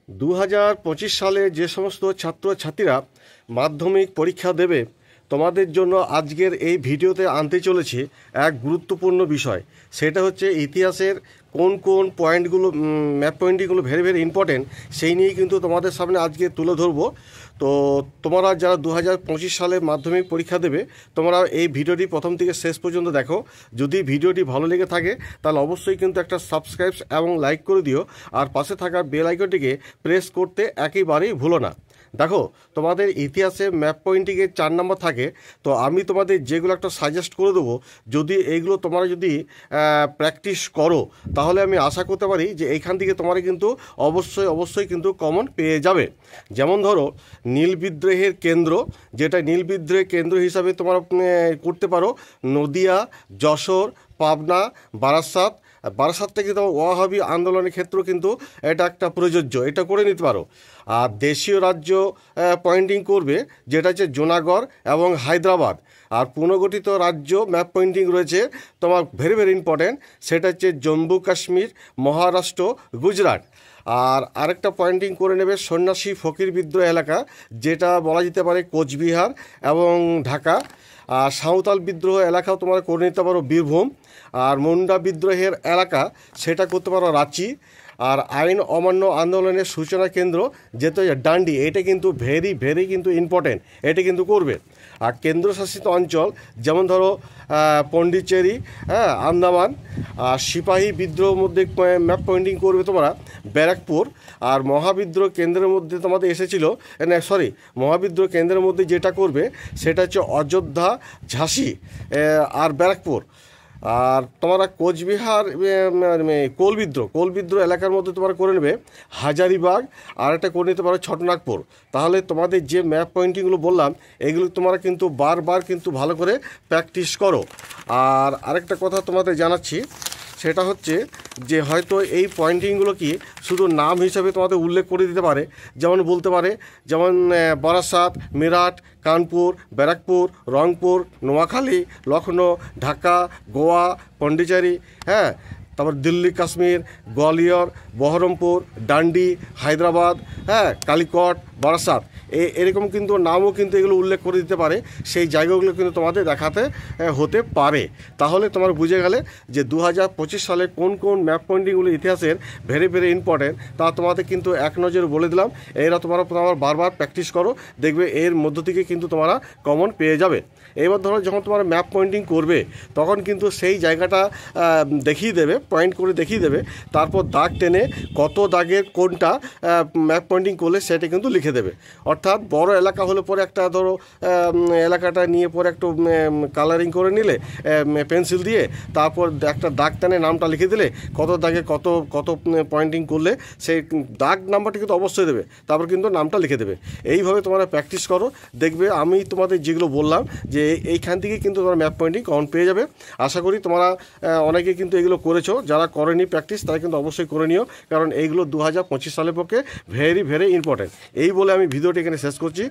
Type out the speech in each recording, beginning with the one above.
2025 সালে যে সমস্ত ছাত্রছাত্রীরা মাধ্যমিক পরীক্ষা দেবে তোমাদের জন্য আজকের এই ভিডিওতে আনতে চলেছি এক গুরুত্বপূর্ণ বিষয়। সেটা হচ্ছে ইতিহাসের কোন কোন পয়েন্টগুলো, ম্যাপ পয়েন্টগুলো ভেরি ভেরি ইম্পর্টেন্ট, সেই নিয়েই কিন্তু তোমাদের সামনে আজকে তুলে ধরবো। তো তোমরা যারা 2025 সালে মাধ্যমিক পরীক্ষা দেবে তোমরা এই ভিডিওটি প্রথম থেকে শেষ পর্যন্ত দেখো। যদি ভিডিওটি ভালো লেগে থাকে তাহলে অবশ্যই কিন্তু একটা সাবস্ক্রাইব এবং লাইক করে দিও, আর পাশে থাকা বেল আইকনটিকে প্রেস করতে একেবারেই ভুলো না। দেখো, তোমাদের ইতিহাসে ম্যাপ পয়েন্টিংয়ে 4 নম্বর থাকে, তো আমি তোমাদের যেগুলো একটা সাজেস্ট করে দেবো, যদি এইগুলো তোমরা যদি প্র্যাকটিস করো তাহলে আমি আশা করতে পারি যে এইখান থেকে তোমরা কিন্তু অবশ্যই কিন্তু কমন পেয়ে যাবে। যেমন ধরো নীল বিদ্রোহের কেন্দ্র, যেটা নীল বিদ্রোহের কেন্দ্র হিসাবে তোমরা করতে পারো নদিয়া, যশোর, পাবনা, বারাসাত থেকে তো ওয়াহাবি আন্দোলনের ক্ষেত্রেও কিন্তু এটা একটা প্রযোজ্য, এটা করে নিতে পারো। আর দেশীয় রাজ্য পয়েন্টিং করবে, যেটা হচ্ছে জুনাগড় এবং হায়দ্রাবাদ। আর পুনর্গঠিত রাজ্য ম্যাপ পয়েন্টিং রয়েছে তোমার ভেরি ভেরি ইম্পর্টেন্ট, সেটা হচ্ছে জম্মু কাশ্মীর, মহারাষ্ট্র, গুজরাট। আর আরেকটা পয়েন্টিং করে নেবে সন্ন্যাসী ফকির বিদ্রোহ এলাকা, যেটা বলা যেতে পারে কোচবিহার এবং ঢাকা। আর সাঁওতাল বিদ্রোহ এলাকাও তোমরা করে নিতে পারো বীরভূম। আর মুন্ডা বিদ্রোহের এলাকা সেটা করতে পারো রাঁচি। আর আইন অমান্য আন্দোলনের সূচনা কেন্দ্র যেটা ডান্ডি, এটা কিন্তু ভেরি ভেরি কিন্তু ইম্পর্টেন্ট, এটা কিন্তু করবে। আর কেন্দ্রশাসিত অঞ্চল যেমন ধরো পন্ডিচেরি, আন্দামান। আর সিপাহী বিদ্রোহের মধ্যে ম্যাপ পয়েন্টিং করবে তোমরা ব্যারাকপুর। আর মহাবিদ্রোহ কেন্দ্রের মধ্যে তোমাদের এসেছিল, মহাবিদ্রোহ কেন্দ্রের মধ্যে যেটা করবে সেটা হচ্ছে অযোধ্যা, ঝাঁসি আর ব্যারাকপুর। আর তোমরা কোচবিহার কোলবিদ্রোহ এলাকার মধ্যে তোমরা করে নেবে হাজারিবাগ, আর একটা করে নিতে পারো ছোটনাগপুর। তাহলে তোমাদের যে ম্যাপ পয়েন্টিংগুলো বললাম এগুলো তোমরা কিন্তু বারবার কিন্তু ভালো করে প্র্যাকটিস করো। আর আরেকটা কথা তোমাদের জানাচ্ছি, সেটা হচ্ছে যে হয়তো এই পয়েন্টিংগুলো কি শুধু নাম হিসাবে তোমাদের উল্লেখ করে দিতে পারে, যেমন বলতে পারে যেমন বারাসাত, মিরাট, কানপুর, ব্যারাকপুর, রংপুর, নোয়াখালী, লখনৌ, ঢাকা, গোয়া, পন্ডিচেরি, তারপর দিল্লি, কাশ্মীর, গোয়ালিয়র, বহরমপুর, ডান্ডি, হায়দ্রাবাদ, কালিকট, বারাসাত, এরকম কিন্তু নামও কিন্তু এগুলো উল্লেখ করে দিতে পারে। সেই জায়গাগুলো কিন্তু তোমাদের দেখাতে হতে পারে। তাহলে তোমরা বুঝে গেলে যে 2025 সালে কোন কোন ম্যাপ পয়েন্টিংগুলো ইতিহাসের ভেরি ভেরি ইম্পর্টেন্ট, তা তোমাদের কিন্তু এক নজরে বলে দিলাম। এরা তোমরা বারবার প্র্যাকটিস করো, দেখবে এর মধ্য থেকে কিন্তু তোমরা কমন পেয়ে যাবে। এবার ধরো যখন তোমরা ম্যাপ পয়েন্টিং করবে তখন কিন্তু সেই জায়গাটা দেখিয়ে দেবে, পয়েন্ট করে দেখিয়ে দেবে, তারপর দাগ টেনে কত দাগের কোনটা ম্যাপ পয়েন্টিং করলে সেটা কিন্তু লিখে দেবে। অর্থাৎ বড় এলাকা হলে পরে একটা ধরো এলাকাটা নিয়ে পরে একটু কালারিং করে নিলে পেন্সিল দিয়ে, তারপর একটা দাগ টেনে নামটা লিখে দিলে কত দাগে কত কত পয়েন্টিং করলে সেই দাগ নাম্বারটা কিন্তু অবশ্যই দেবে, তারপর কিন্তু নামটা লিখে দেবে। এইভাবে তোমরা প্র্যাকটিস করো, দেখবে আমি তোমাদের যেগুলো বললাম যে এইখান থেকে কিন্তু তোমরা ম্যাপ পয়েন্টিং কমন পেয়ে যাবে। আশা করি তোমরা অনেকে কিন্তু এগুলো করেছো, যারা করেনি প্র্যাকটিস তারা কিন্তু অবশ্যই করে নিও, কারণ এইগুলো 2025 সালের পক্ষে ভেরি ভেরি ইম্পর্টেন্ট। এই বলে আমি ভিডিওটি এখানে শেষ করছি।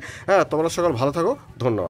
তোমরা সকল ভালো থাকো, ধন্যবাদ।